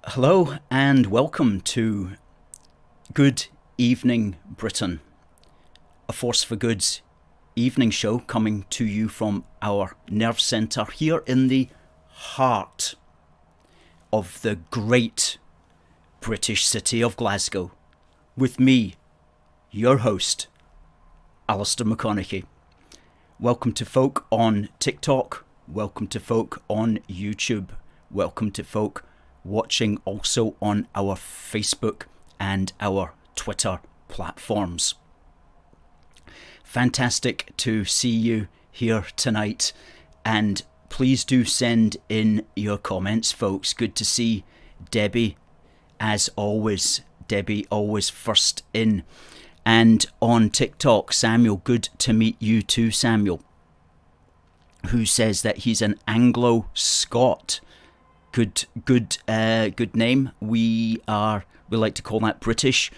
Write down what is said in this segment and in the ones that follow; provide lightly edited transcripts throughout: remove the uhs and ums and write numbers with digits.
Hello and welcome to Good Evening Britain, a Force for Good's evening show coming to you from our nerve centre here in the heart of the great British city of Glasgow, with me, your host, Alistair McConnachie. Welcome to folk on TikTok, welcome to folk on YouTube, welcome to folk watching also on our Facebook and our Twitter platforms. Fantastic to see you here tonight, and please do send in your comments, folks. Good to see Debbie, as always. Debbie always first in. And on TikTok, Samuel, good to meet you too, Samuel, who says that he's an Anglo-Scot. Good name. We like to call that British.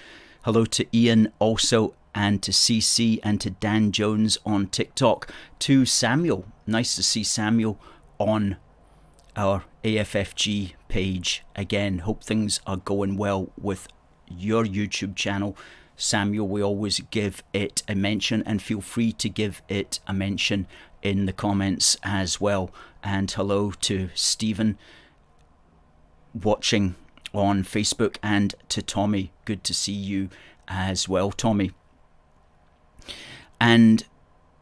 Hello to Ian also, and to CC and to Dan Jones on TikTok. To Samuel, nice to see Samuel on our AFFG page again. Hope things are going well with your YouTube channel, Samuel. We always give it a mention, and feel free to give it a mention in the comments as well. And hello to Stephen, watching on Facebook, and to Tommy, good to see you as well, Tommy. And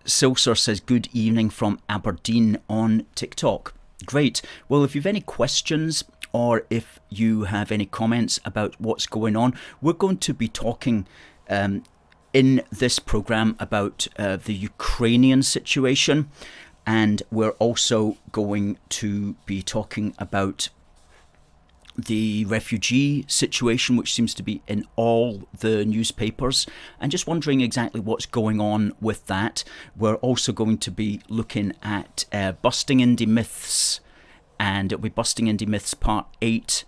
Silsar says good evening from Aberdeen on TikTok. Great. Well, if you've any questions or if you have any comments about what's going on, we're going to be talking in this program about the Ukrainian situation, and we're also going to be talking about the refugee situation, which seems to be in all the newspapers, and just wondering exactly what's going on with that. We're also going to be looking at Busting Indy Myths, and it'll be Busting Indy Myths Part 8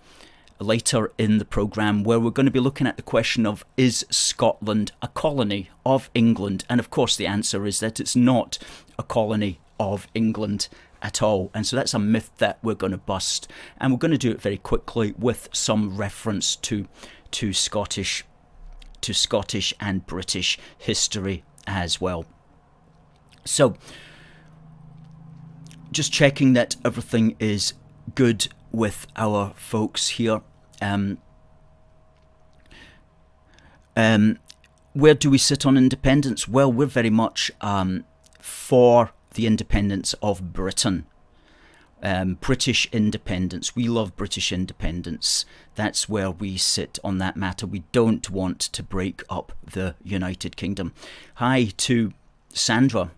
later in the programme, where we're going to be looking at the question of, is Scotland a colony of England? And of course the answer is that it's not a colony of England at all. And so that's a myth that we're going to bust, and we're going to do it very quickly with some reference to Scottish and British history as well. So just checking that everything is good with our folks here. Where do we sit on independence? Well, we're very much for the independence of Britain. British independence. We love British independence. That's where we sit on that matter. We don't want to break up the United Kingdom. Hi to Sandra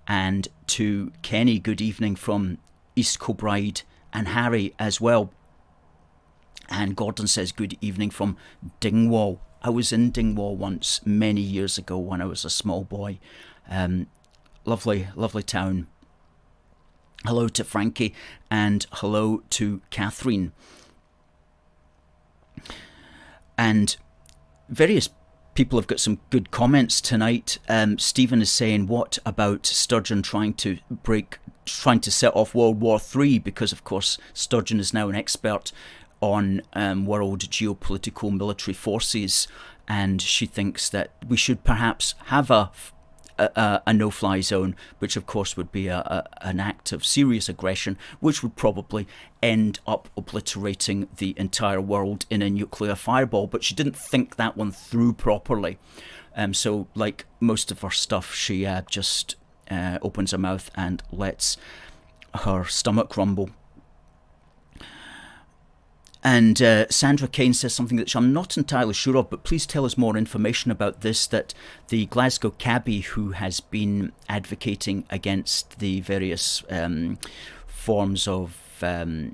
and to Kenny. Good evening from East Kilbride, and Harry as well. And Gordon says good evening from Dingwall. I was in Dingwall once many years ago when I was a small boy. Lovely, lovely town. Hello to Frankie, and hello to Catherine. And various people have got some good comments tonight. Stephen is saying, what about Sturgeon trying to set off World War III? Because of course Sturgeon is now an expert on world geopolitical military forces, and she thinks that we should perhaps have a no-fly zone, which of course would be an act of serious aggression, which would probably end up obliterating the entire world in a nuclear fireball. But she didn't think that one through properly. So like most of her stuff, she just opens her mouth and lets her stomach rumble. And Sandra Kane says something that I'm not entirely sure of, but please tell us more information about this, that the Glasgow cabbie who has been advocating against the various forms of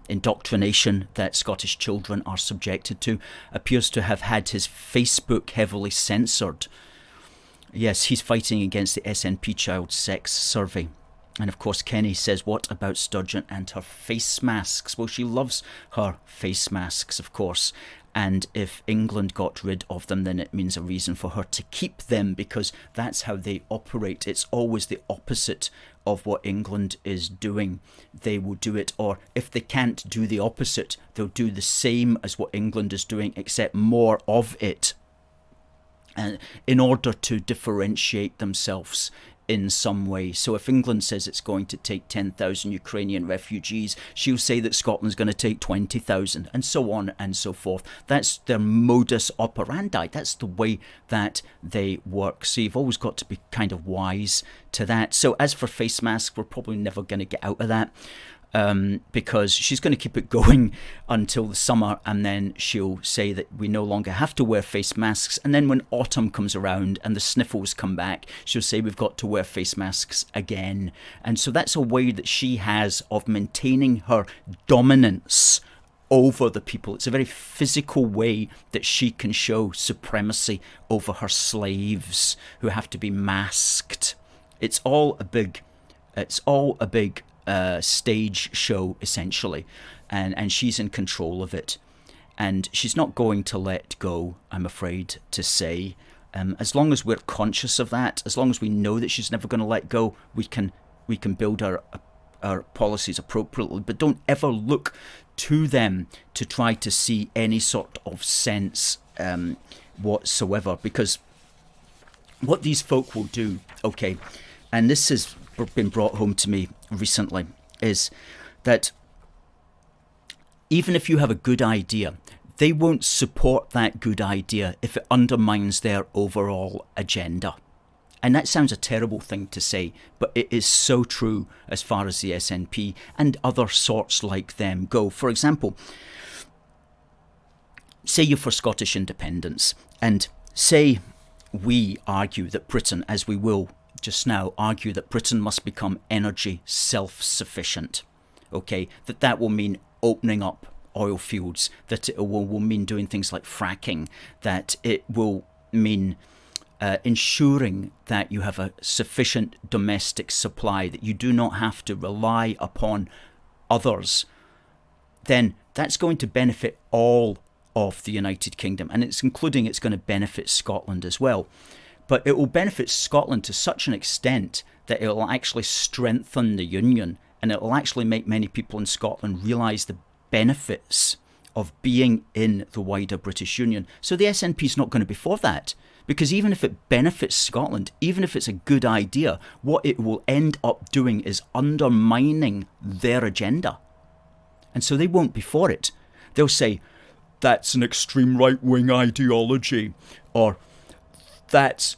indoctrination that Scottish children are subjected to appears to have had his Facebook heavily censored. Yes, he's fighting against the SNP child sex survey. And of course Kenny says, what about Sturgeon and her face masks? Well, she loves her face masks, of course, and if England got rid of them, then it means a reason for her to keep them, because that's how they operate. It's always the opposite of what England is doing, they will do it. Or if they can't do the opposite, they'll do the same as what England is doing, except more of it, in order to differentiate themselves in some way. So if England says it's going to take 10,000 Ukrainian refugees, she'll say that Scotland's going to take 20,000, and so on and so forth. That's their modus operandi. That's the way that they work. So you've always got to be kind of wise to that. So as for face masks, we're probably never going to get out of that. Because she's going to keep it going until the summer, and then she'll say that we no longer have to wear face masks, and then when autumn comes around and the sniffles come back, she'll say we've got to wear face masks again. And so that's a way that she has of maintaining her dominance over the people. It's a very physical way that she can show supremacy over her slaves who have to be masked. It's all a big stage show, essentially, and she's in control of it, and she's not going to let go, I'm afraid to say. As long as we're conscious of that, as long as we know that she's never going to let go, we can build our policies appropriately, but don't ever look to them to try to see any sort of sense whatsoever, because what these folk will do, okay, and this has been brought home to me recently, is that even if you have a good idea, they won't support that good idea if it undermines their overall agenda. And that sounds a terrible thing to say, but it is so true as far as the SNP and other sorts like them go. For example, say you're for Scottish independence, and say we argue that Britain, as we will just now, argue that Britain must become energy self-sufficient. Okay, that will mean opening up oil fields, that it will mean doing things like fracking, that it will mean ensuring that you have a sufficient domestic supply, that you do not have to rely upon others. Then that's going to benefit all of the United Kingdom, and it's going to benefit Scotland as well. But it will benefit Scotland to such an extent that it will actually strengthen the union, and it will actually make many people in Scotland realise the benefits of being in the wider British Union. So the SNP is not going to be for that, because even if it benefits Scotland, even if it's a good idea, what it will end up doing is undermining their agenda. And so they won't be for it. They'll say, that's an extreme right-wing ideology, or that's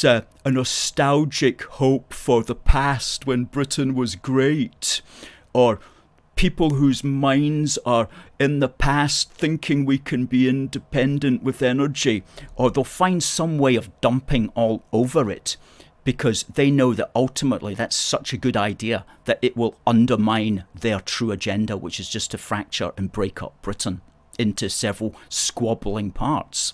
a nostalgic hope for the past when Britain was great, or people whose minds are in the past thinking we can be independent with energy, or they'll find some way of dumping all over it, because they know that ultimately that's such a good idea that it will undermine their true agenda, which is just to fracture and break up Britain into several squabbling parts.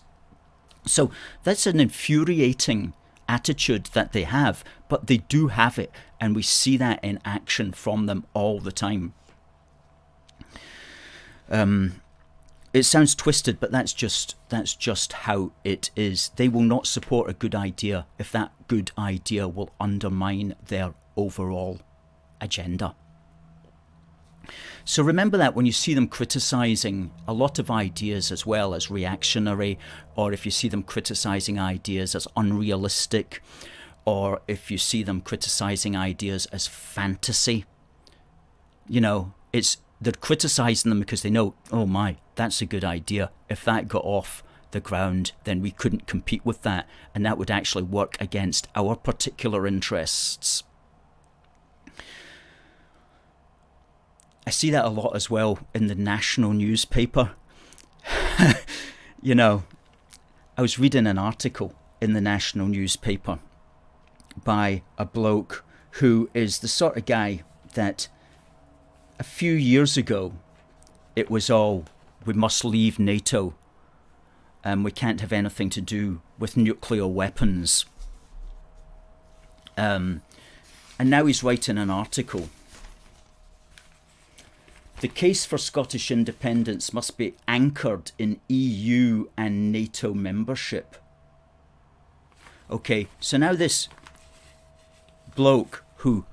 So that's an infuriating attitude that they have, but they do have it, and we see that in action from them all the time. It sounds twisted, but that's just how it is. They will not support a good idea if that good idea will undermine their overall agenda. So remember that when you see them criticising a lot of ideas as well as reactionary, or if you see them criticising ideas as unrealistic, or if you see them criticising ideas as fantasy, they're criticising them because they know, oh my, that's a good idea. If that got off the ground, then we couldn't compete with that, and that would actually work against our particular interests. I see that a lot as well in the national newspaper. I was reading an article in the national newspaper by a bloke who is the sort of guy that a few years ago it was all, we must leave NATO and we can't have anything to do with nuclear weapons. And now he's writing an article. The case for Scottish independence must be anchored in EU and NATO membership. Okay, so now this bloke who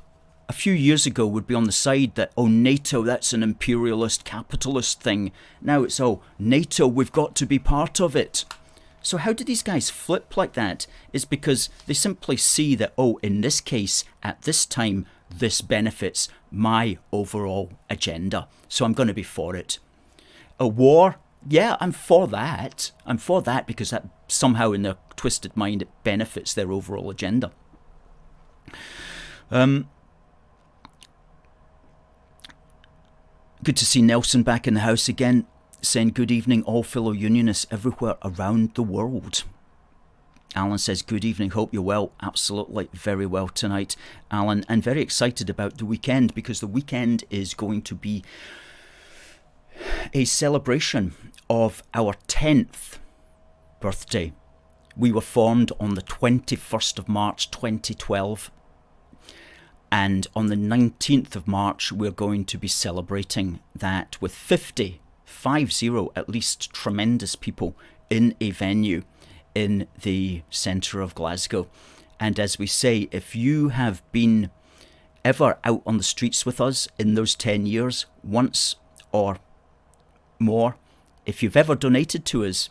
a few years ago would be on the side that, oh, NATO, that's an imperialist capitalist thing. Now it's, oh, NATO, we've got to be part of it. So how do these guys flip like that? It's because they simply see that, oh, in this case, at this time, this benefits my overall agenda. So I'm going to be for it. A war? Yeah, I'm for that. I'm for that because that somehow in their twisted mind, it benefits their overall agenda. Good to see Nelson back in the house again, saying good evening all fellow unionists everywhere around the world. Alan says good evening, hope you're well. Absolutely, very well tonight, Alan, and very excited about the weekend because the weekend is going to be a celebration of our 10th birthday. We were formed on the 21st of March 2012. And on the 19th of March, we're going to be celebrating that with 50 at least, tremendous people in a venue in the centre of Glasgow. And as we say, if you have been ever out on the streets with us in those 10 years, once or more, if you've ever donated to us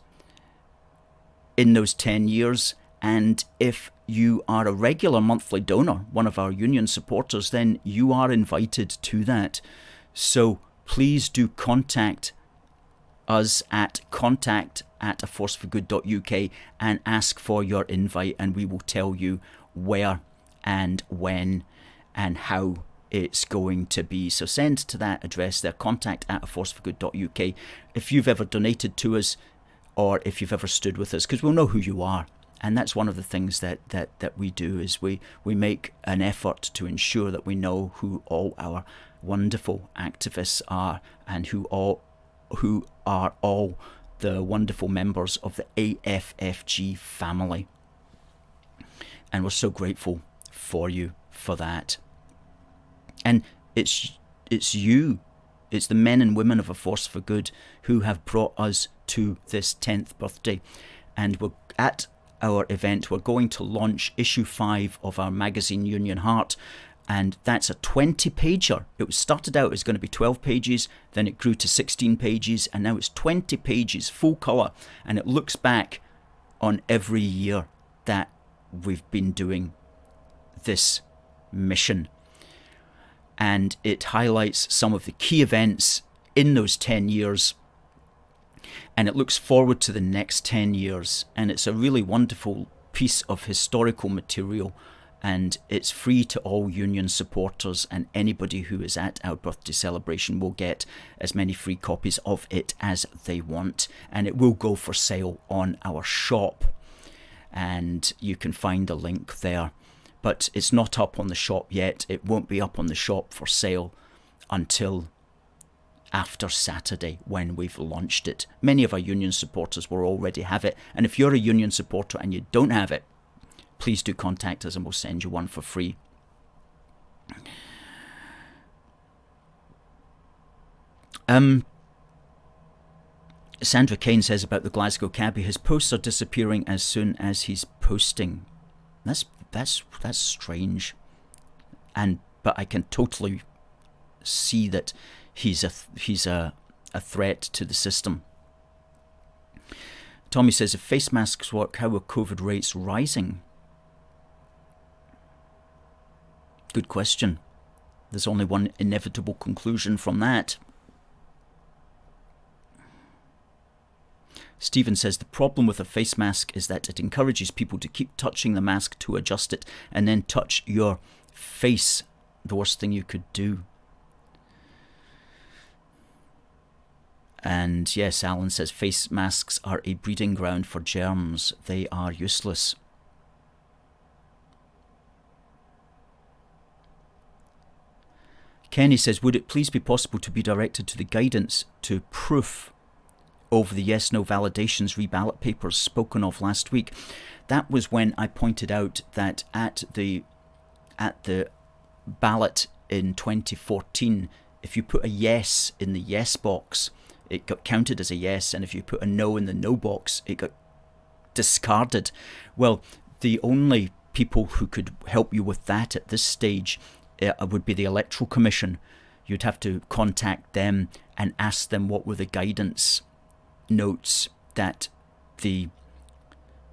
in those 10 years, and if you are a regular monthly donor, one of our union supporters, then you are invited to that. So please do contact us at contact@aforceforgood.uk and ask for your invite, and we will tell you where and when and how it's going to be. So send to that address there, contact@aforceforgood.uk, if you've ever donated to us or if you've ever stood with us, because we'll know who you are. And that's one of the things that we do, is we make an effort to ensure that we know who all our wonderful activists are and who are all the wonderful members of the AFFG family. And we're so grateful for you for that. And it's you, it's the men and women of A Force for Good who have brought us to this 10th birthday. And we're at our event, we're going to launch issue 5 of our magazine Union Heart, and that's a 20-pager. It was started out as going to be 12 pages, then it grew to 16 pages, and now it's 20 pages, full colour, and it looks back on every year that we've been doing this mission. And it highlights some of the key events in those 10 years, and it looks forward to the next 10 years, and it's a really wonderful piece of historical material, and it's free to all union supporters, and anybody who is at our birthday celebration will get as many free copies of it as they want, and it will go for sale on our shop, and you can find a link there. But it's not up on the shop yet. It won't be up on the shop for sale until after Saturday, when we've launched it. Many of our union supporters will already have it, and if you're a union supporter and you don't have it, please do contact us and we'll send you one for free. Sandra Kane says about the Glasgow cabbie, his posts are disappearing as soon as he's posting. That's strange, but I can totally see that he's a threat to the system. Tommy says, if face masks work, how are COVID rates rising? Good question. There's only one inevitable conclusion from that. Stephen says, the problem with a face mask is that it encourages people to keep touching the mask to adjust it and then touch your face. The worst thing you could do. And yes, Alan says, face masks are a breeding ground for germs. They are useless. Kenny says, would it please be possible to be directed to the guidance to proof over the yes-no validations reballot papers spoken of last week? That was when I pointed out that at the ballot in 2014, if you put a yes in the yes box, it got counted as a yes, and if you put a no in the no box, it got discarded. Well, the only people who could help you with that at this stage would be the Electoral Commission. You'd have to contact them and ask them what were the guidance notes that the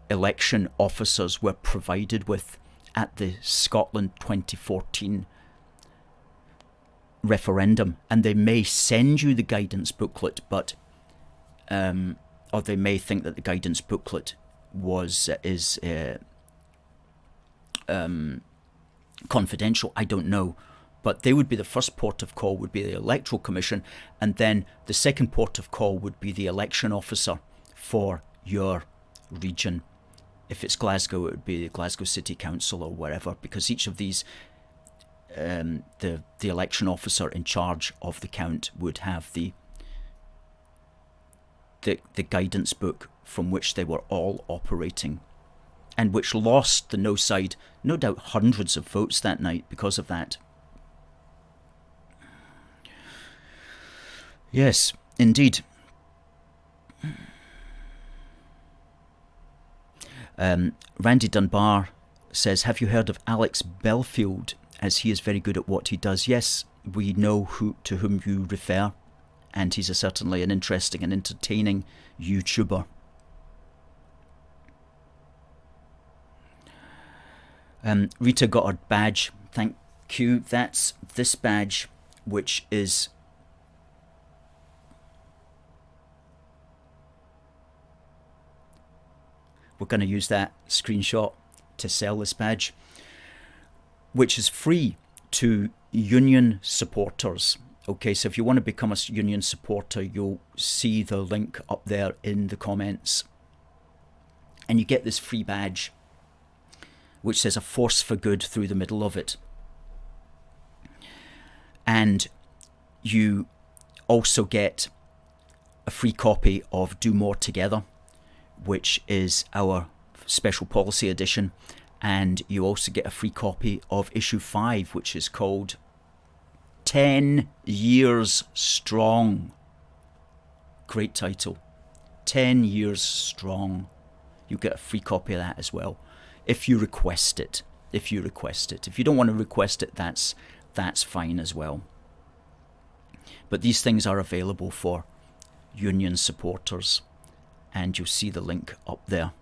election officers were provided with at the Scotland 2014 referendum, and they may send you the guidance booklet, but or they may think that the guidance booklet is confidential. I don't know, but they would be the first port of call, would be the Electoral Commission, and then the second port of call would be the election officer for your region. If it's Glasgow, it would be the Glasgow City Council or wherever, because each of these, the election officer in charge of the count would have the guidance book from which they were all operating, and which lost the no side, no doubt, hundreds of votes that night because of that. Yes, indeed. Randy Dunbar says, have you heard of Alex Belfield, as he is very good at what he does? Yes, we know to whom you refer, and he's certainly an interesting and entertaining YouTuber. Rita got her badge, thank you. That's this badge, which is we're going to use that screenshot to sell this badge, which is free to union supporters. Okay, so if you want to become a union supporter, you'll see the link up there in the comments, and you get this free badge which says a force for good through the middle of it. And you also get a free copy of Do More Together, which is our special policy edition, and you also get a free copy of issue 5, which is called 10 Years Strong. Great title. 10 Years Strong. You get a free copy of that as well, if you request it. If you don't want to request it, that's fine as well. But these things are available for union supporters, and you'll see the link up there.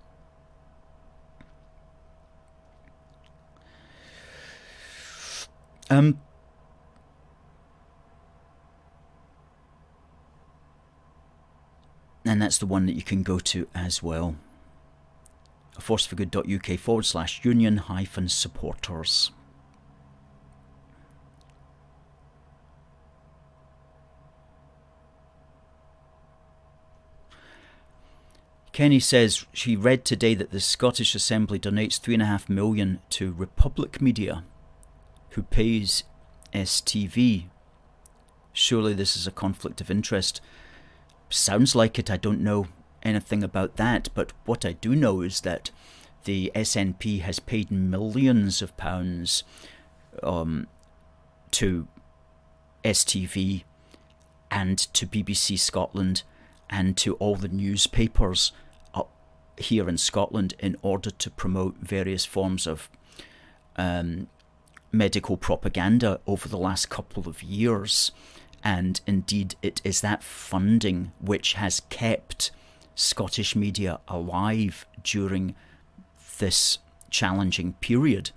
And that's the one that you can go to as well. forceforgood.uk/union-supporters. Kenny says she read today that the Scottish Assembly donates $3.5 million to Republic Media, who pays STV. Surely this is a conflict of interest. Sounds like it. I don't know anything about that, but what I do know is that the SNP has paid millions of pounds to STV and to BBC Scotland and to all the newspapers up here in Scotland in order to promote various forms of medical propaganda over the last couple of years. And indeed, it is that funding which has kept Scottish media alive during this challenging period.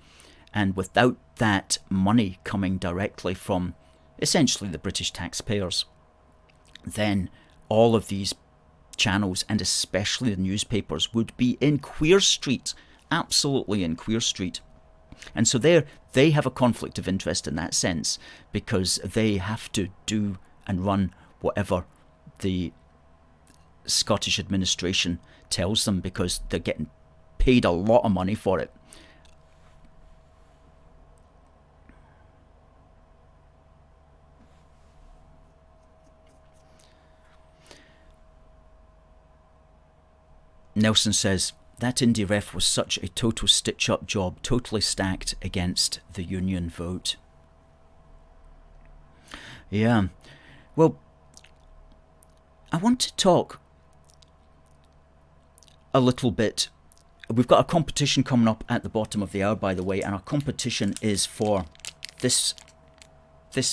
And without that money coming directly from essentially the British taxpayers, then all of these channels, and especially the newspapers, would be in Queer Street, absolutely in Queer Street. And so they have a conflict of interest in that sense, because they have to do and run whatever the Scottish administration tells them, because they're getting paid a lot of money for it. Nelson says, that Indy ref was such a total stitch-up job, totally stacked against the union vote. Yeah. Well, I want to talk a little bit we've got a competition coming up at the bottom of the hour, by the way, and our competition is for this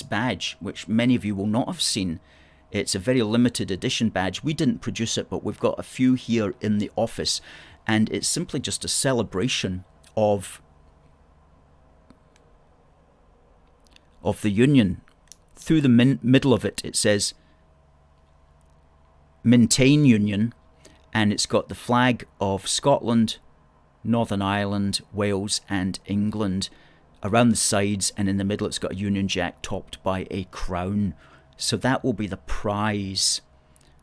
badge, which many of you will not have seen. It's a very limited edition badge. We didn't produce it, but we've got a few here in the office, and it's simply just a celebration of the Union. Through the middle of it, it says Maintain Union, and it's got the flag of Scotland, Northern Ireland, Wales and England around the sides, and in the middle it's got a Union Jack topped by a crown. So that will be the prize.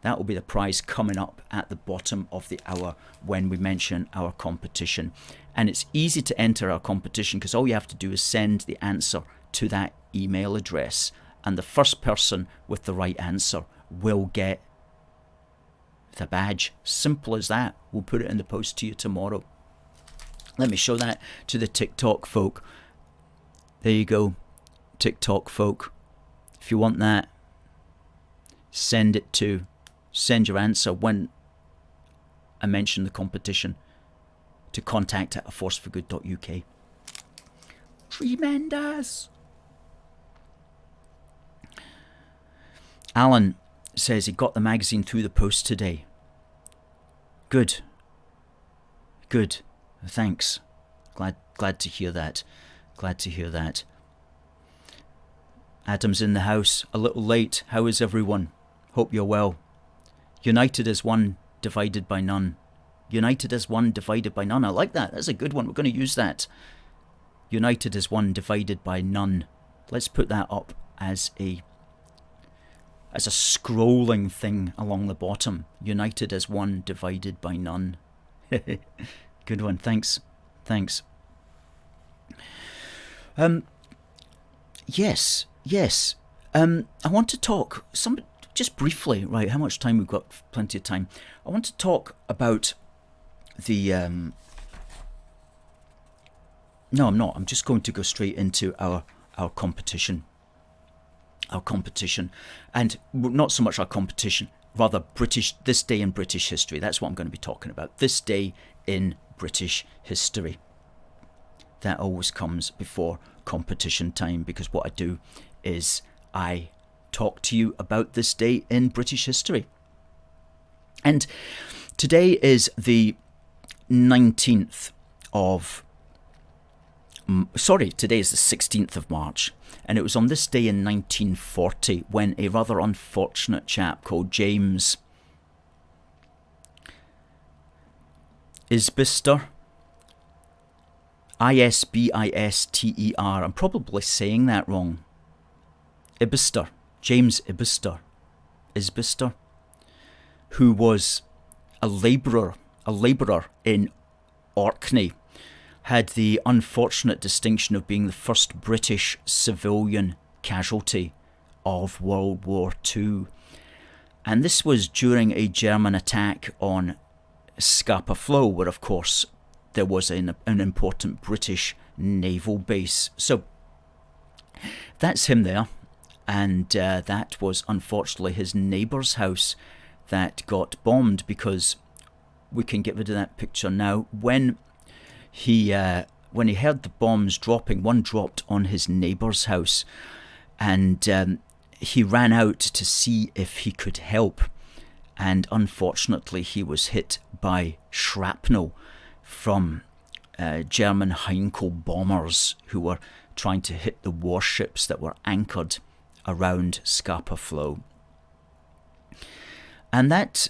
That will be the prize coming up at the bottom of the hour when we mention our competition. And it's easy to enter our competition because all you have to do is send the answer to that email address, and the first person with the right answer will get the badge. Simple as that. We'll put it in the post to you tomorrow. Let me show that to the TikTok folk. There you go, TikTok folk. If you want that, send your answer when I mention the competition to contact@aforceforgood.uk. Tremendous. Alan says he got the magazine through the post today. Good. Thanks. Glad to hear that. Glad to hear that. Adam's in the house, a little late. How is everyone? Hope you're well. United as one, divided by none. United as one, divided by none. I like that. That's a good one. We're going to use that. United as one, divided by none. Let's put that up as a scrolling thing along the bottom. United as one, divided by none. Good one. Thanks. Yes. I want to talk just briefly, right? How much time we've got? Plenty of time. I want to talk about the. No, I'm not. I'm just going to go straight into our competition. Our competition, and not so much our competition, rather this day in British history. That's what I'm going to be talking about. This day in British history. That always comes before competition time, because what I do is I talk to you about this day in British history. And today is the 19th of... today is the 16th of March. And it was on this day in 1940 when a rather unfortunate chap called James Isbister, Isbister, I'm probably saying that wrong. James Isbister, who was a labourer in Orkney, had the unfortunate distinction of being the first British civilian casualty of World War II. And this was during a German attack on Scapa Flow, where of course there was an important British naval base. So that's him there, and that was unfortunately his neighbour's house that got bombed, because we can get rid of that picture now. When he heard the bombs dropping, one dropped on his neighbour's house, and he ran out to see if he could help, and unfortunately he was hit by shrapnel from German Heinkel bombers who were trying to hit the warships that were anchored around Scapa Flow. And that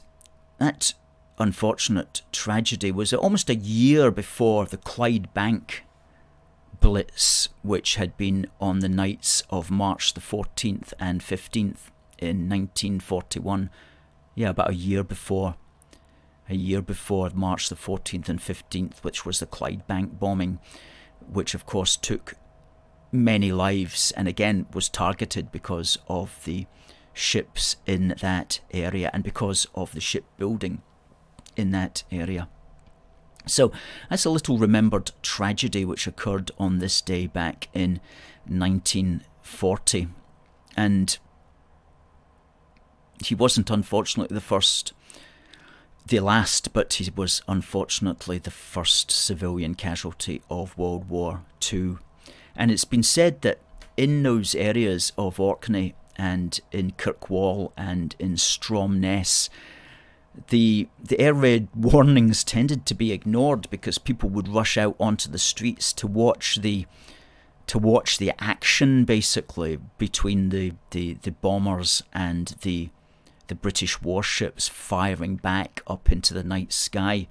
unfortunate tragedy was almost a year before the Clydebank Blitz, which had been on the nights of March the 14th and 15th in 1941. Yeah, about a year before March the 14th and 15th, which was the Clydebank bombing, which of course took many lives, and again was targeted because of the ships in that area and because of the shipbuilding in that area. So that's a little remembered tragedy which occurred on this day back in 1940. And he wasn't unfortunately the first the last, but he was unfortunately the first civilian casualty of World War II. And it's been said that in those areas of Orkney and in Kirkwall and in Stromness, the air raid warnings tended to be ignored because people would rush out onto the streets to watch the action, basically, between the bombers and the British warships firing back up into the night sky.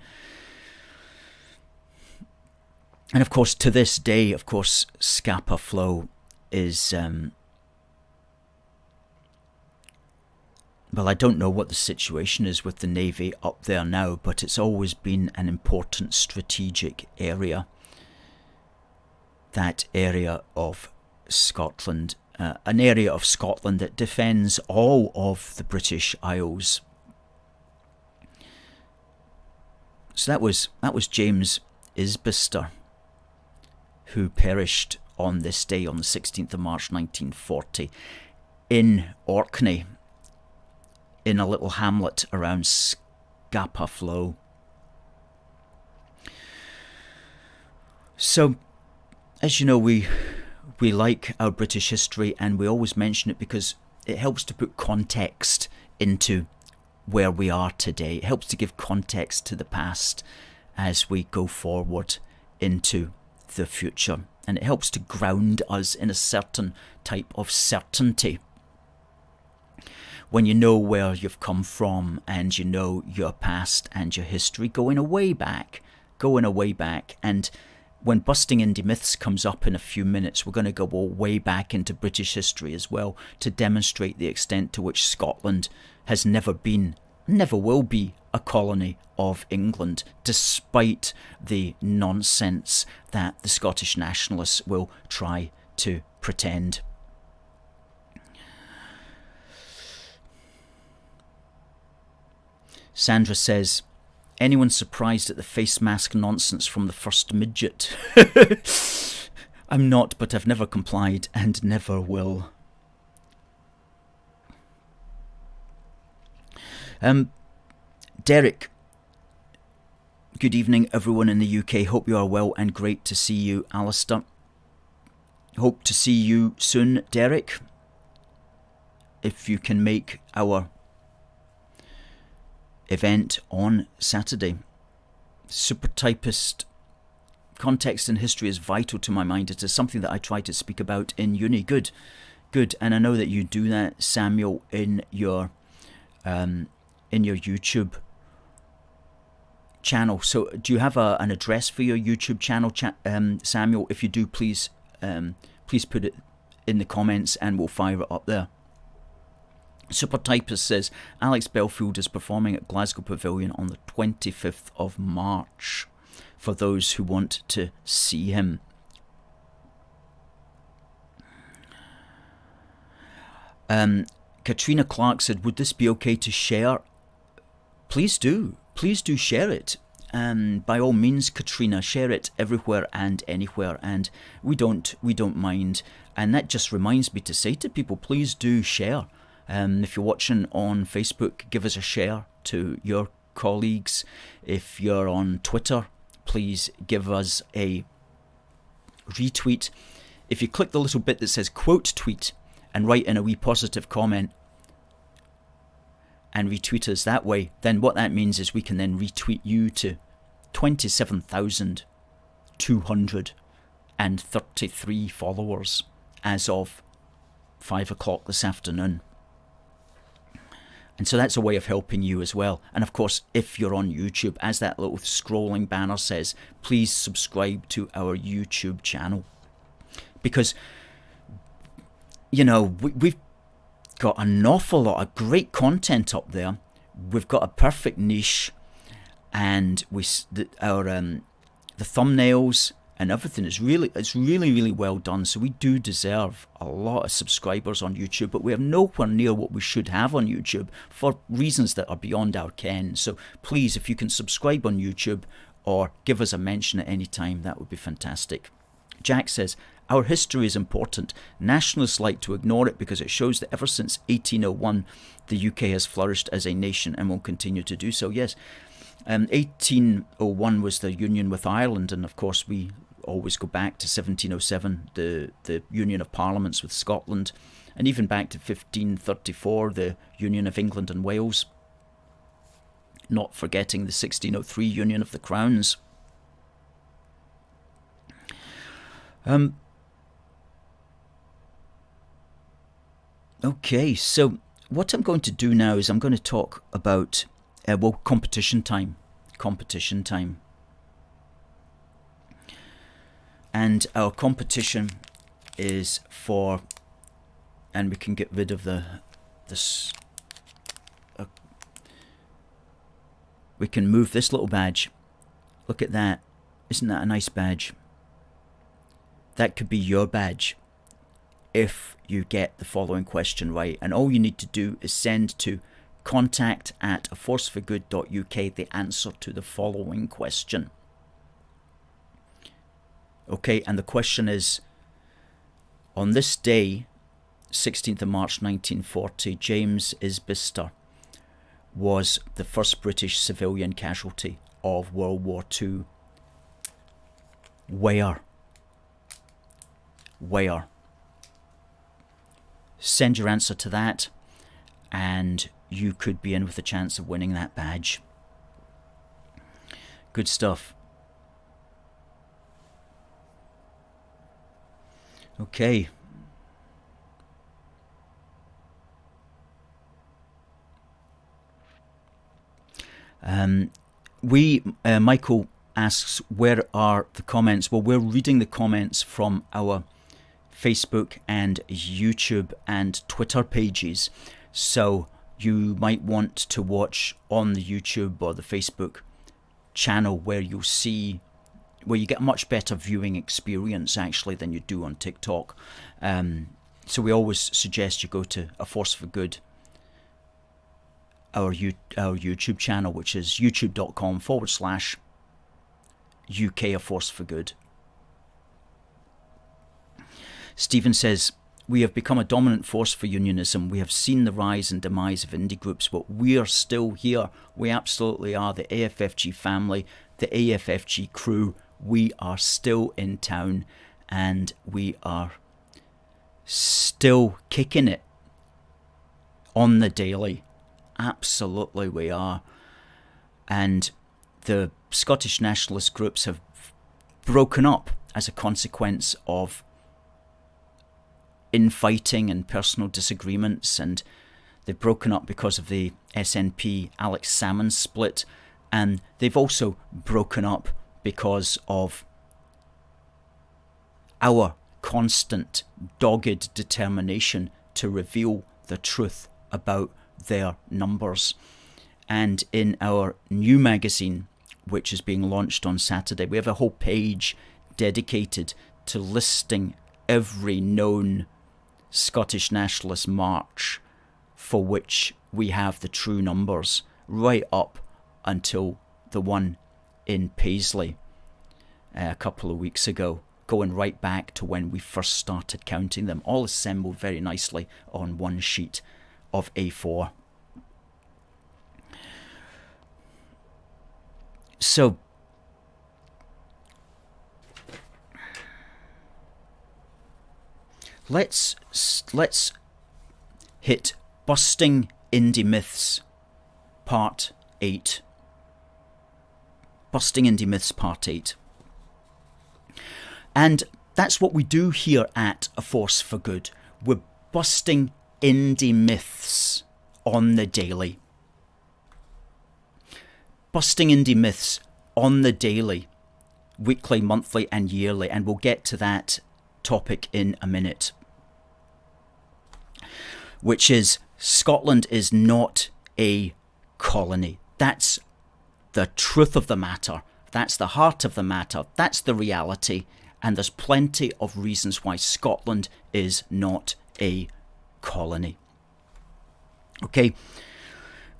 And of course, to this day, of course, Scapa Flow is well, I don't know what the situation is with the Navy up there now, but it's always been an important strategic area. That area of Scotland, an area of Scotland that defends all of the British Isles. So that was James Isbister, who perished on this day, on the 16th of March 1940, in Orkney, in a little hamlet around Scapa Flow. So, as you know, we like our British history, and we always mention it because it helps to put context into where we are today. It helps to give context to the past as we go forward into the future, and it helps to ground us in a certain type of certainty. When you know where you've come from, and you know your past and your history going a way back. And when Busting Indy Myths comes up in a few minutes, we're going to go way back into British history as well, to demonstrate the extent to which Scotland has never been, never will be, a colony of England, despite the nonsense that the Scottish nationalists will try to pretend. Sandra says, anyone surprised at the face mask nonsense from the first midget? I'm not, but I've never complied and never will. Derek, good evening everyone in the UK. Hope you are well and great to see you, Alistair. Hope to see you soon, Derek, if you can make our event on Saturday. Super typist context and history is vital to my mind. It is something that I try to speak about in uni. Good. And I know that you do that, Samuel, in your YouTube channel. So do you have an address for your YouTube channel, Samuel? If you do, please put it in the comments and we'll fire it up there. Super Typist says, Alex Belfield is performing at Glasgow Pavilion on the 25th of March for those who want to see him. Katrina Clark said, would this be okay to share? Please do share it. By all means, Katrina, share it everywhere and anywhere, and we don't mind. And that just reminds me to say to people, please do share. If you're watching on Facebook, give us a share to your colleagues. If you're on Twitter, please give us a retweet. If you click the little bit that says quote tweet and write in a wee positive comment and retweet us that way, then what that means is we can then retweet you to 27,233 followers as of 5 o'clock this afternoon. And so that's a way of helping you as well. And of course, if you're on YouTube, as that little scrolling banner says, please subscribe to our YouTube channel. Because, you know, we've got an awful lot of great content up there. We've got a perfect niche, and the thumbnails and everything is really well done. So we do deserve a lot of subscribers on YouTube, but we have nowhere near what we should have on YouTube for reasons that are beyond our ken. So please, if you can subscribe on YouTube or give us a mention at any time, that would be fantastic. Jack says, Our history is important. Nationalists like to ignore it because it shows that ever since 1801, the UK has flourished as a nation and will continue to do so. Yes, 1801 was the union with Ireland, and of course we always go back to 1707, the union of parliaments with Scotland, and even back to 1534, the union of England and Wales. Not forgetting the 1603 union of the crowns. Okay, so what I'm going to do now is I'm going to talk about, competition time. Competition time. And our competition is for, and we can get rid of this. We can move this little badge. Look at that. Isn't that a nice badge? That could be your badge if you get the following question right. And all you need to do is send to contact@aforceforgood.uk the answer to the following question. Okay, and the question is, on this day, 16th of March 1940, James Isbister was the first British civilian casualty of World War II. Where? Where? Send your answer to that, and you could be in with a chance of winning that badge. Good stuff. Okay. Michael asks, where are the comments? Well, we're reading the comments from our Facebook and YouTube and Twitter pages. So you might want to watch on the YouTube or the Facebook channel where you get a much better viewing experience actually than you do on TikTok. So we always suggest you go to A Force for Good, our YouTube channel, which is youtube.com/UK A Force for Good. Stephen says, we have become a dominant force for unionism. We have seen the rise and demise of indie groups, but we are still here. We absolutely are. The AFFG family, the AFFG crew, we are still in town, and we are still kicking it on the daily. Absolutely we are. And the Scottish nationalist groups have broken up as a consequence of infighting and personal disagreements, and they've broken up because of the SNP Alex Salmond split, and they've also broken up because of our constant dogged determination to reveal the truth about their numbers. And in our new magazine, which is being launched on Saturday, we have a whole page dedicated to listing every known Scottish nationalist march for which we have the true numbers, right up until the one in Paisley a couple of weeks ago, going right back to when we first started counting them, all assembled very nicely on one sheet of A4. So let's hit Busting Indie Myths Part 8. Busting Indie Myths Part 8. And that's what we do here at A Force for Good. We're busting indie myths on the daily. Busting indie myths on the daily, weekly, monthly and yearly, and we'll get to that topic in a minute. Which is, Scotland is not a colony. That's the truth of the matter. That's the heart of the matter. That's the reality. And there's plenty of reasons why Scotland is not a colony. Okay,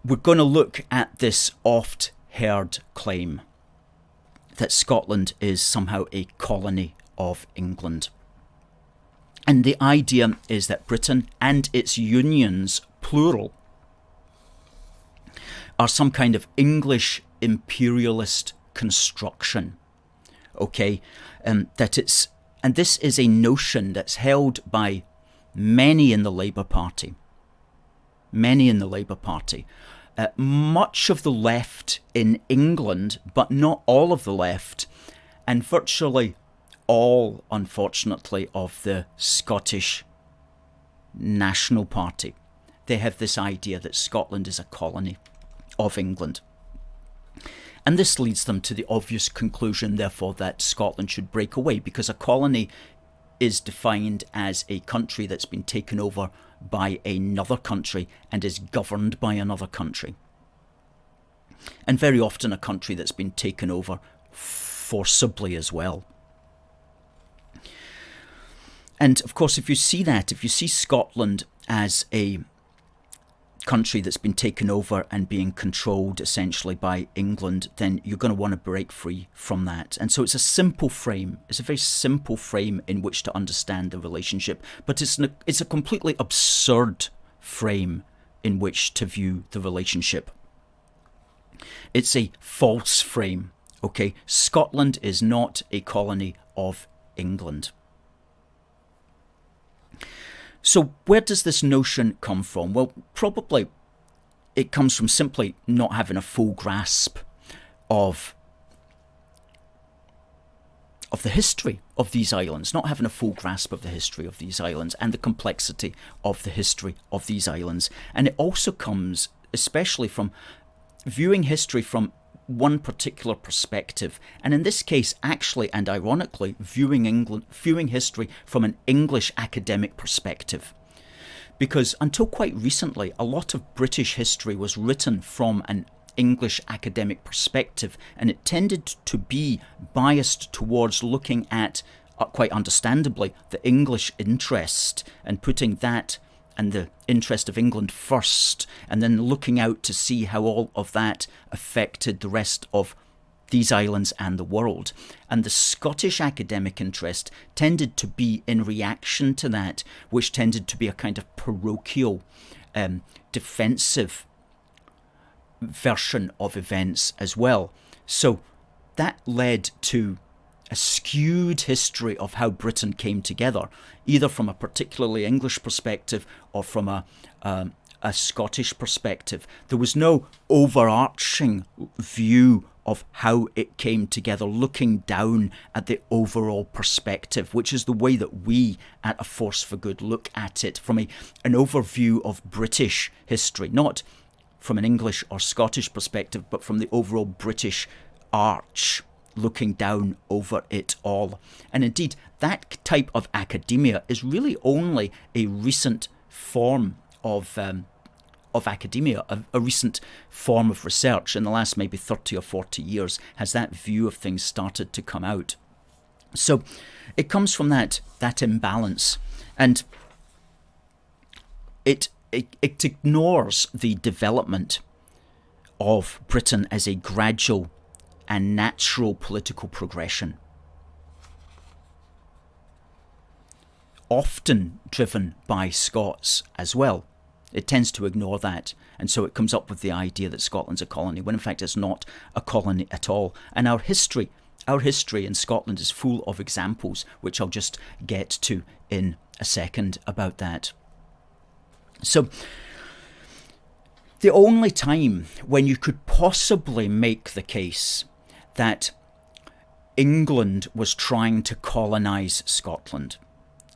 we're going to look at this oft-heard claim that Scotland is somehow a colony of England. And the idea is that Britain and its unions, plural, are some kind of English imperialist construction. Okay, and this is a notion that's held by many in the Labour Party. Much of the left in England, but not all of the left, and virtually all, unfortunately, of the Scottish National Party. They have this idea that Scotland is a colony of England. And this leads them to the obvious conclusion, therefore, that Scotland should break away, because a colony is defined as a country that's been taken over by another country and is governed by another country. And very often a country that's been taken over forcibly as well. And of course, if you see Scotland as a country that's been taken over and being controlled essentially by England, then you're going to want to break free from that. And so it's a simple frame. It's a very simple frame in which to understand the relationship, but it's a completely absurd frame in which to view the relationship. It's a false frame. Okay, Scotland is not a colony of England. So where does this notion come from? Well, probably it comes from simply not having a full grasp of the history of these islands, not having a full grasp of the history of these islands and the complexity of the history of these islands. And it also comes especially from viewing history from one particular perspective, and in this case, actually and ironically, viewing history from an English academic perspective. Because until quite recently, a lot of British history was written from an English academic perspective, and it tended to be biased towards looking at, quite understandably, the English interest and putting that and the interest of England first, and then looking out to see how all of that affected the rest of these islands and the world. And the Scottish academic interest tended to be in reaction to that, which tended to be a kind of parochial, defensive version of events as well. So that led to a skewed history of how Britain came together, either from a particularly English perspective or from a Scottish perspective. There was no overarching view of how it came together, looking down at the overall perspective, which is the way that we at A Force for Good look at it, from an overview of British history, not from an English or Scottish perspective, but from the overall British arch, looking down over it all. And indeed, that type of academia is really only a recent form of academia, a recent form of research. In the last maybe 30 or 40 years has that view of things started to come out. So it comes from that imbalance, and it ignores the development of Britain as a gradual and natural political progression, often driven by Scots as well. It tends to ignore that, and so it comes up with the idea that Scotland's a colony, when in fact it's not a colony at all. And our history in Scotland is full of examples, which I'll just get to in a second about that. So the only time when you could possibly make the case that England was trying to colonise Scotland,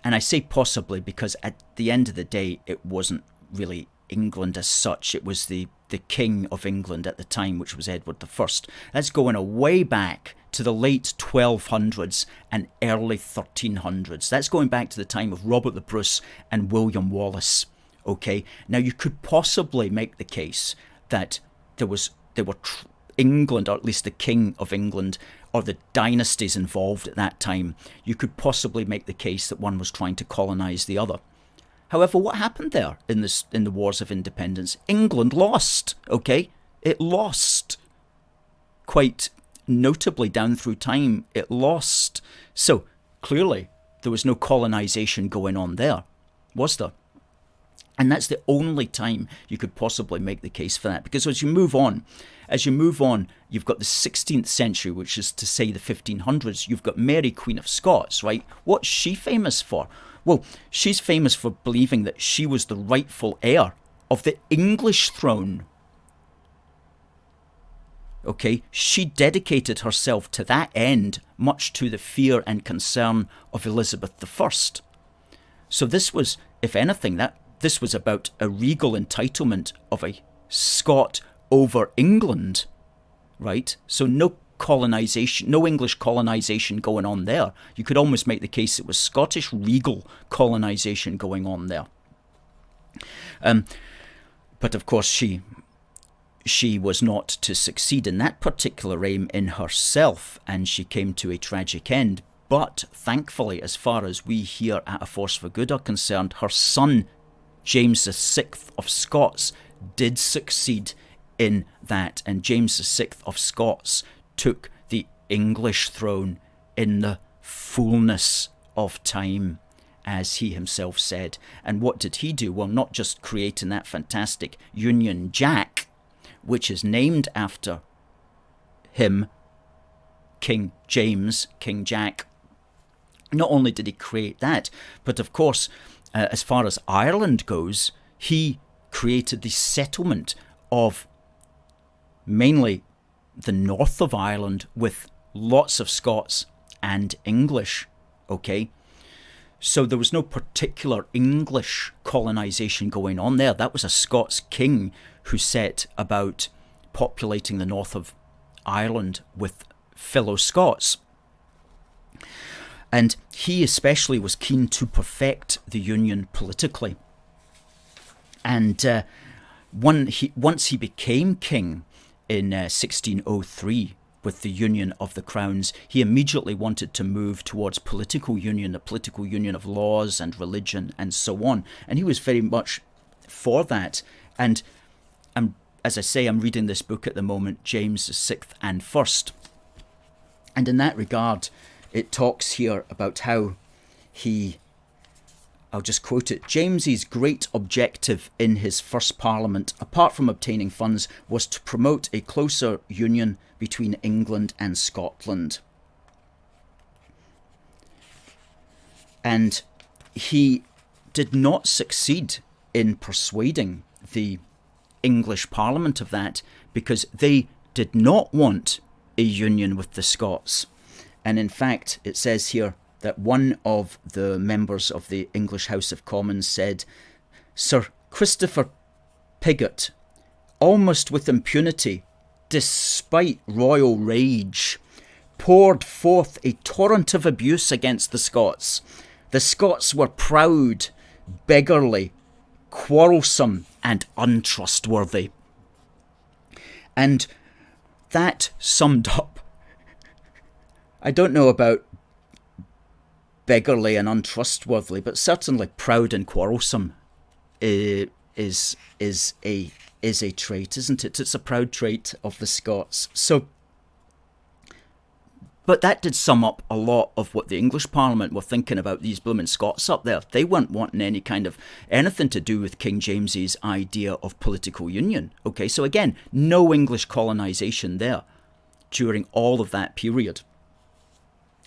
and I say possibly because at the end of the day it wasn't really England as such, it was the King of England at the time, which was Edward I. That's going way back to the late 1200s and early 1300s. That's going back to the time of Robert the Bruce and William Wallace. Okay, now you could possibly make the case that England, or at least the King of England, or the dynasties involved at that time, you could possibly make the case that one was trying to colonise the other. However, what happened there in the Wars of Independence? England lost, okay? It lost. Quite notably down through time, it lost. So, clearly, There was no colonisation going on there, was there? And that's the only time you could possibly make the case for that. Because as you move on, you've got the 16th century, which is to say the 1500s. You've got Mary, Queen of Scots, right? What's she famous for? Well, she's famous for believing that she was the rightful heir of the English throne. Okay, she dedicated herself to that end, much to the fear and concern of Elizabeth I. So this was, if anything, this was about a regal entitlement of a Scot over England, right? So no colonisation, no English colonisation going on there. You could almost make the case it was Scottish regal colonisation going on there. But of course she was not to succeed in that particular aim in herself, and she came to a tragic end. But thankfully, as far as we here at A Force for Good are concerned, her son James VI of Scots did succeed in that, and James VI of Scots took the English throne in the fullness of time, as he himself said. And what did he do? Well, not just creating that fantastic Union Jack, which is named after him, King James, King Jack. Not only did he create that, but of course, as far as Ireland goes, he created the settlement of mainly the north of Ireland with lots of Scots and English, okay? So there was no particular English colonisation going on there. That was a Scots king who set about populating the north of Ireland with fellow Scots. And he especially was keen to perfect the union politically. And once he became king in 1603 with the Union of the Crowns, he immediately wanted to move towards political union, a political union of laws and religion and so on. And he was very much for that. And as I say, I'm reading this book at the moment, James VI and First. And in that regard, it talks here about how I'll just quote it, James's great objective in his first parliament, apart from obtaining funds, was to promote a closer union between England and Scotland. And he did not succeed in persuading the English Parliament of that, because they did not want a union with the Scots. And in fact, it says here that one of the members of the English House of Commons said, Sir Christopher Pigott, almost with impunity, despite royal rage, poured forth a torrent of abuse against the Scots. The Scots were proud, beggarly, quarrelsome, and untrustworthy. And that summed up, I don't know about beggarly and untrustworthy, but certainly proud and quarrelsome is a trait, isn't it? It's a proud trait of the Scots. So, but that did sum up a lot of what the English Parliament were thinking about these blooming Scots up there. They weren't wanting any kind of anything to do with King James's idea of political union. Okay, so again, no English colonisation there during all of that period.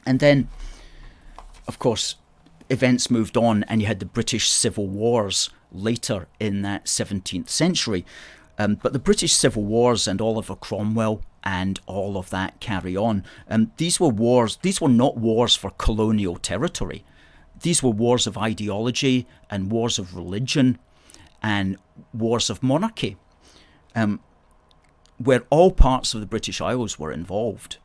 And then, of course, events moved on, and you had the British Civil Wars later in that 17th century. But the British Civil Wars and Oliver Cromwell and all of that carry on. These were wars. These were not wars for colonial territory. These were wars of ideology and wars of religion and wars of monarchy, where all parts of the British Isles were involved.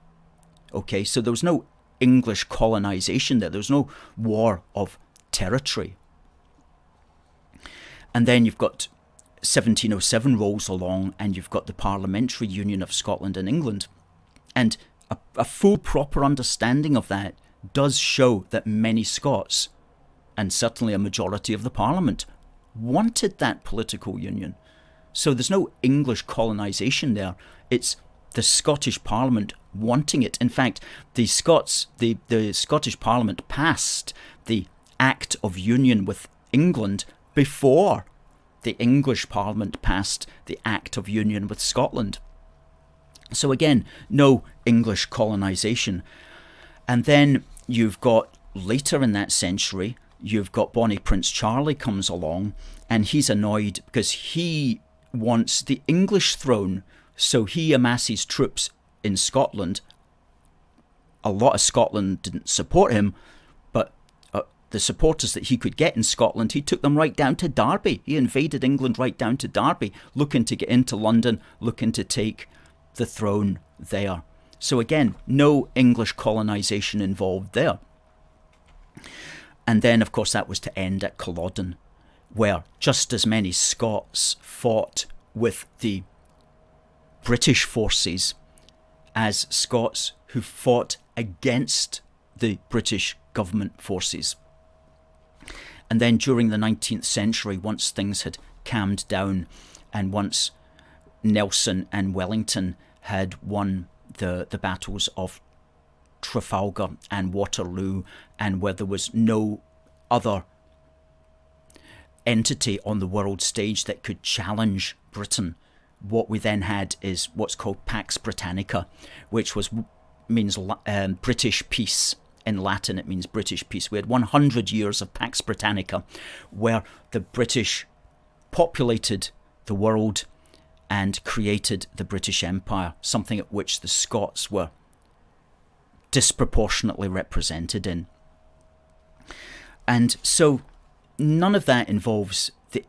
Okay, so there was no English colonisation there. There was no war of territory. And then you've got 1707 rolls along, and you've got the Parliamentary Union of Scotland and England. And a full, proper understanding of that does show that many Scots, and certainly a majority of the Parliament, wanted that political union. So there's no English colonisation there. It's the Scottish Parliament wanting it. In fact, the Scottish Parliament passed the Act of Union with England before the English Parliament passed the Act of Union with Scotland. So again, no English colonisation. And then you've got, later in that century, you've got Bonnie Prince Charlie comes along, and he's annoyed because he wants the English throne, so he amasses troops in Scotland. A lot of Scotland didn't support him, but the supporters that he could get in Scotland, he took them right down to Derby. He invaded England right down to Derby, looking to get into London, looking to take the throne there. So again, no English colonisation involved there. And then, of course, that was to end at Culloden, where just as many Scots fought with the British forces as Scots who fought against the British government forces. And then during the 19th century, once things had calmed down and once Nelson and Wellington had won the battles of Trafalgar and Waterloo, and where there was no other entity on the world stage that could challenge Britain, what we then had is what's called Pax Britannica, which means British peace. In Latin, it means British peace. We had 100 years of Pax Britannica, where the British populated the world and created the British Empire, something at which the Scots were disproportionately represented in. And so none of that involves the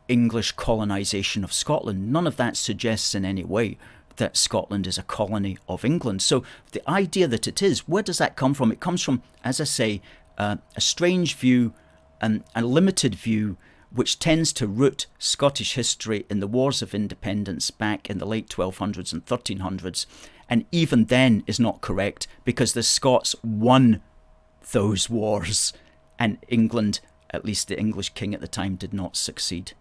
English colonisation of Scotland. None of that suggests in any way that Scotland is a colony of England. So the idea that it is, where does that come from? It comes from, as I say, a strange view, a limited view, which tends to root Scottish history in the Wars of Independence back in the late 1200s and 1300s, and even then is not correct because the Scots won those wars and England, at least the English king at the time, did not succeed.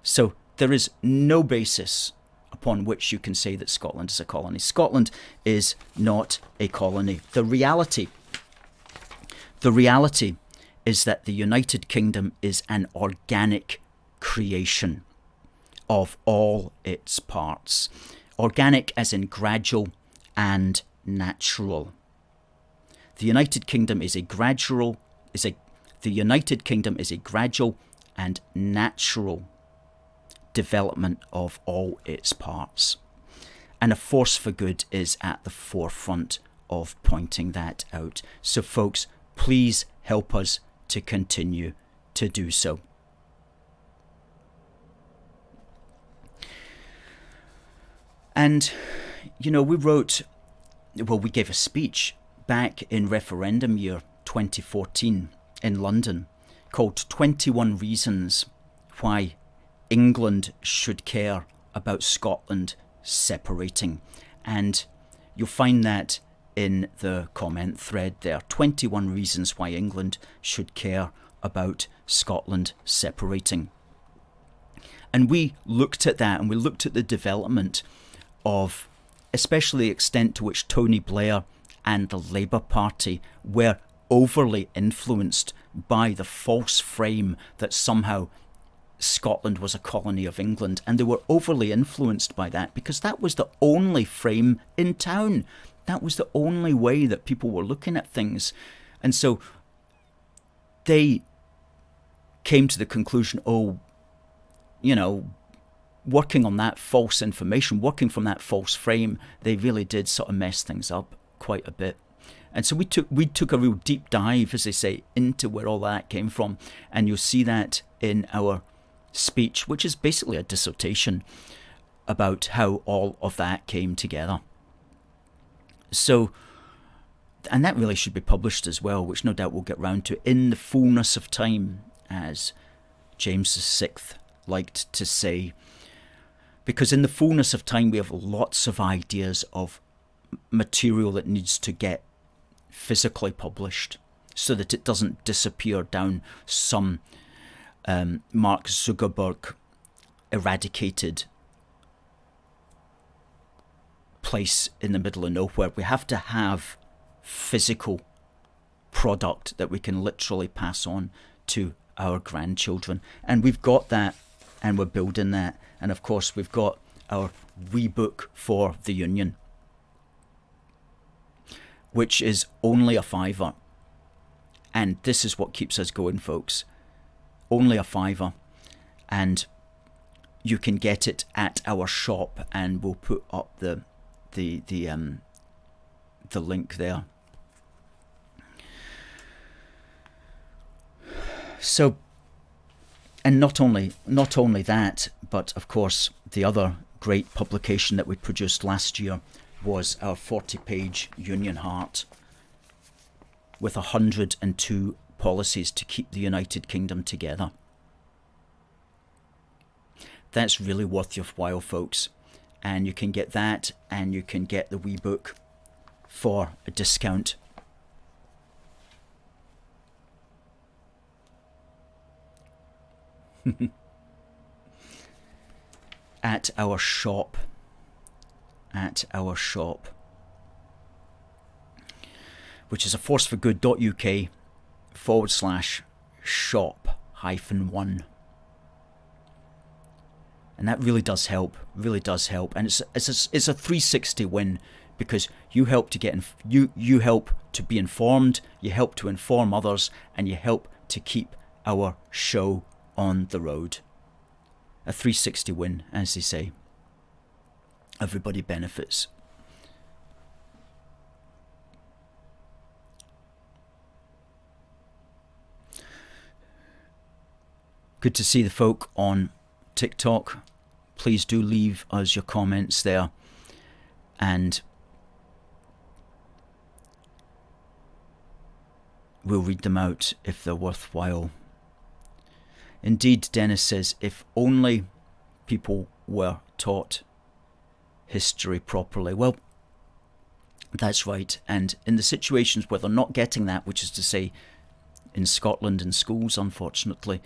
So there is no basis upon which you can say that Scotland is a colony. Scotland is not a colony. The reality is that the United Kingdom is an organic creation of all its parts. Organic as in gradual and natural. The United Kingdom is a gradual and natural development of all its parts. And a force for good is at the forefront of pointing that out. So folks, please help us to continue to do so. And, we we gave a speech back in referendum year 2014 in London called 21 Reasons Why England Should Care About Scotland Separating. And you'll find that in the comment thread there. 21 reasons why England should care about Scotland separating. And we looked at that, and we looked at the development of, especially the extent to which Tony Blair and the Labour Party were overly influenced by the false frame that somehow Scotland was a colony of England. And they were overly influenced by that because that was the only frame in town. That was the only way that people were looking at things. And so they came to the conclusion, working on that false information, working from that false frame, they really did sort of mess things up quite a bit. And so we took a real deep dive, as they say, into where all that came from. And you'll see that in our speech, which is basically a dissertation about how all of that came together. So, and that really should be published as well, which no doubt we'll get round to in the fullness of time, as James VI liked to say. Because in the fullness of time, we have lots of ideas of material that needs to get physically published so that it doesn't disappear down some Mark Zuckerberg eradicated place in the middle of nowhere. We have to have physical product that we can literally pass on to our grandchildren. And we've got that, and we're building that. And of course, we've got our wee book for the Union, which is only a £5. And this is what keeps us going, folks. Only a £5. And you can get it at our shop, and we'll put up the link there. So, and not only that, but of course the other great publication that we produced last year was our 40-page Union Heart with 102 policies to keep the United Kingdom together. That's really worth your while, folks. And you can get that, and you can get the wee book for a discount. At our shop. Which is a forceforgood.uk/shop-1. And that really does help, and it's a 360 win, because you help to get you help to be informed, you help to inform others, and you help to keep our show on the road. A 360 win, as they say. Everybody benefits. Good to see the folk on TikTok. Please do leave us your comments there, and we'll read them out if they're worthwhile. Indeed, Dennis says, if only people were taught history properly. Well, that's right. And in the situations where they're not getting that, which is to say in Scotland in schools, unfortunately,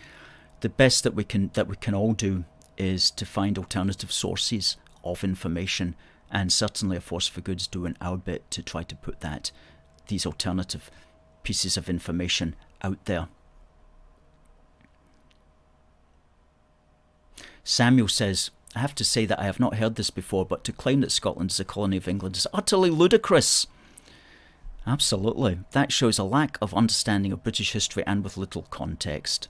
the best that we can all do is to find alternative sources of information, and certainly a Force for Good's doing our bit to try to put these alternative pieces of information out there. Samuel says, I have to say that I have not heard this before, but to claim that Scotland is a colony of England is utterly ludicrous. Absolutely. That shows a lack of understanding of British history and with little context.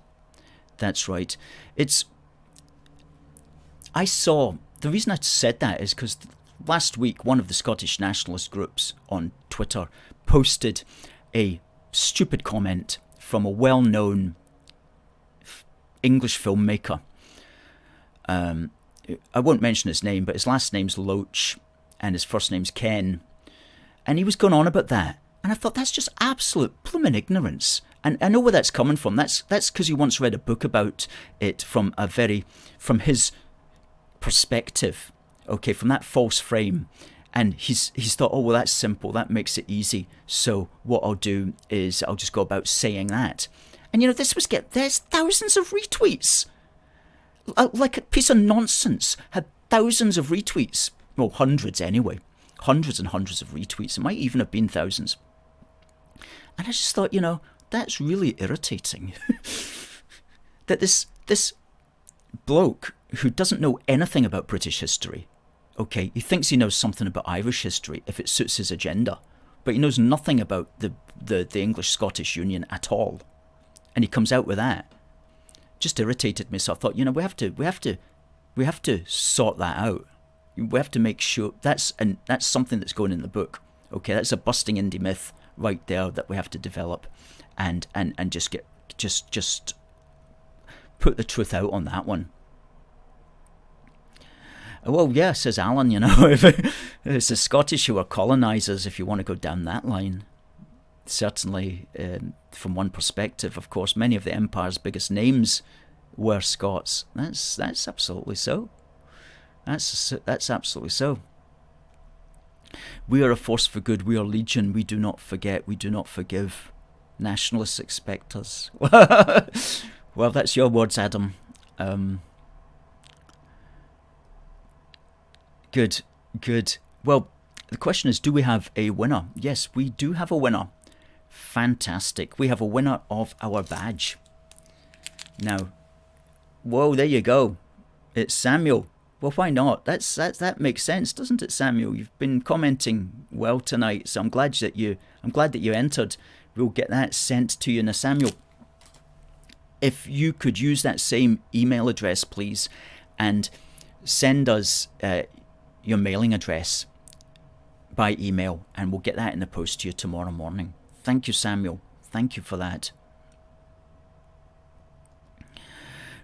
That's right. The reason I said that is because last week one of the Scottish nationalist groups on Twitter posted a stupid comment from a well-known English filmmaker. I won't mention his name, but his last name's Loach and his first name's Ken. And he was going on about that. And I thought, that's just absolute blooming ignorance. And I know where that's coming from. That's because he once read a book about it from his perspective, okay, from that false frame. And he's thought, oh, well, that's simple. That makes it easy. So what I'll do is I'll just go about saying that. And, there's thousands of retweets. Like a piece of nonsense had thousands of retweets. Well, hundreds anyway. Hundreds and hundreds of retweets. It might even have been thousands. And I just thought, that's really irritating. That this bloke who doesn't know anything about British history, okay, he thinks he knows something about Irish history if it suits his agenda, but he knows nothing about the English-Scottish Union at all. And he comes out with that. Just irritated me, so I thought, we have to sort that out. We have to make sure that's something that's going in the book. Okay, that's a busting Indy myth right there that we have to develop, and just put the truth out on that one. Well, yeah, says Alan. It's the Scottish who are colonisers. If you want to go down that line, certainly from one perspective, of course, many of the empire's biggest names were Scots. That's absolutely so. That's absolutely so. We are a force for good. We are legion. We do not forget. We do not forgive. Nationalists expect us. Well, that's your words, Adam. Good. Well, the question is, do we have a winner? Yes, we do have a winner. Fantastic. We have a winner of our badge. Now, whoa, there you go. It's Samuel. Well, why not? That makes sense, doesn't it, Samuel? You've been commenting well tonight, so I'm glad that you entered. We'll get that sent to you. Now, Samuel, if you could use that same email address, please, and send us your mailing address by email, and we'll get that in the post to you tomorrow morning. Thank you, Samuel. Thank you for that.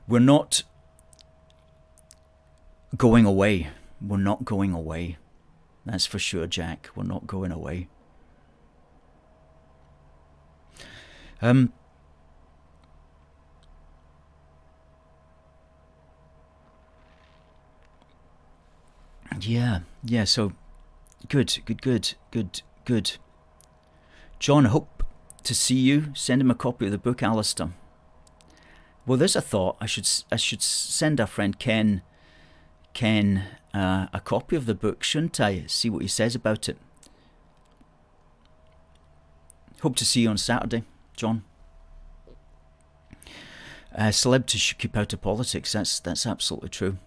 We're not going away. We're not going away. That's for sure, Jack. We're not going away. Yeah, so good. John, hope to see you. Send him a copy of the book, Alistair. Well, there's a thought. I should send our friend Ken a copy of the book, shouldn't I? See what he says about it. Hope to see you on Saturday, John. Celebrities should keep out of politics. That's absolutely true.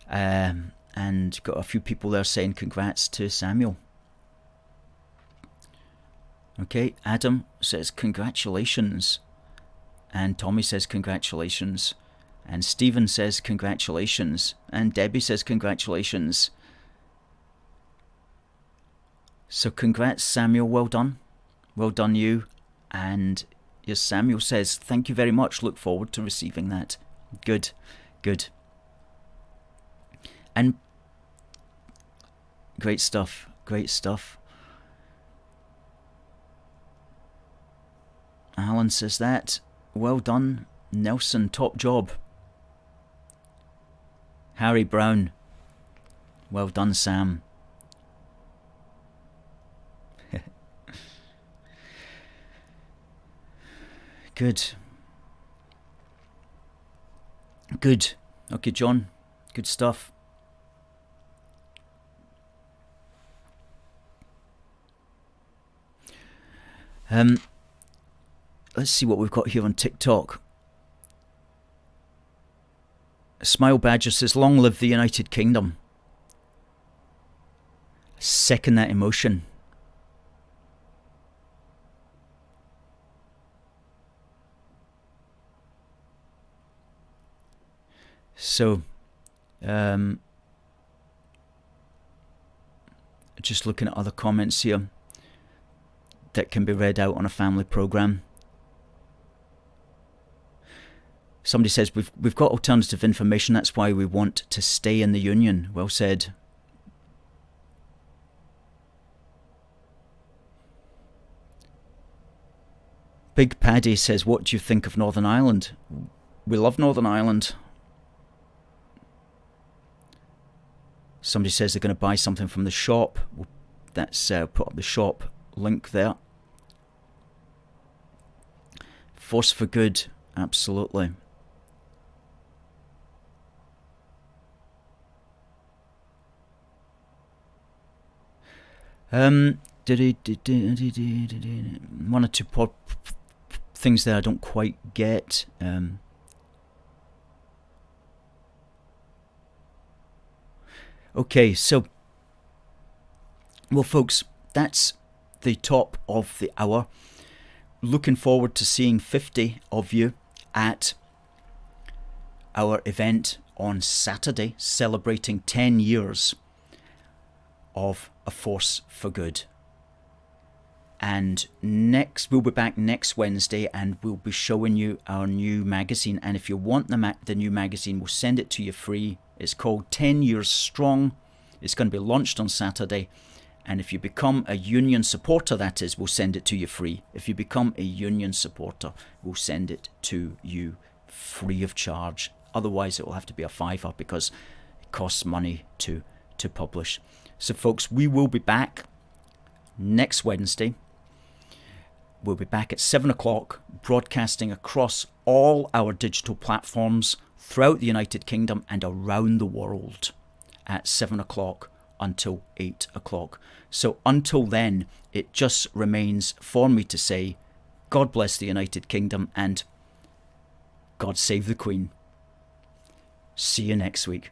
And got a few people there saying congrats to Samuel. Okay, Adam says congratulations. And Tommy says congratulations. And Stephen says congratulations. And Debbie says congratulations. So congrats, Samuel. Well done. Well done, you. And yes, Samuel says thank you very much. Look forward to receiving that. Good. And great stuff. Alan says that. Well done, Nelson. Top job. Harry Brown. Well done, Sam. Good. Okay, John. Good stuff. Let's see what we've got here on TikTok. Smile Badger says, long live the United Kingdom. Second that emotion. So, just looking at other comments here that can be read out on a family programme. Somebody says, we've got alternative information, that's why we want to stay in the Union. Well said. Big Paddy says, what do you think of Northern Ireland? We love Northern Ireland. Somebody says they're going to buy something from the shop. That's put up the shop link there. Force for good, absolutely. One or two things there I don't quite get. Okay, so, well, folks, that's the top of the hour. Looking forward to seeing 50 of you at our event on Saturday, celebrating 10 years of A Force for Good. And we'll be back next Wednesday, and we'll be showing you our new magazine. And if you want the new magazine, we'll send it to you free. It's called 10 Years Strong. It's going to be launched on Saturday. And if you become a union supporter, that is, we'll send it to you free. If you become a union supporter, we'll send it to you free of charge. Otherwise, it will have to be a £5 because it costs money to publish. So, folks, we will be back next Wednesday. We'll be back at 7 o'clock, broadcasting across all our digital platforms throughout the United Kingdom and around the world at 7 o'clock until 8 o'clock. So until then, it just remains for me to say, God bless the United Kingdom and God save the Queen. See you next week.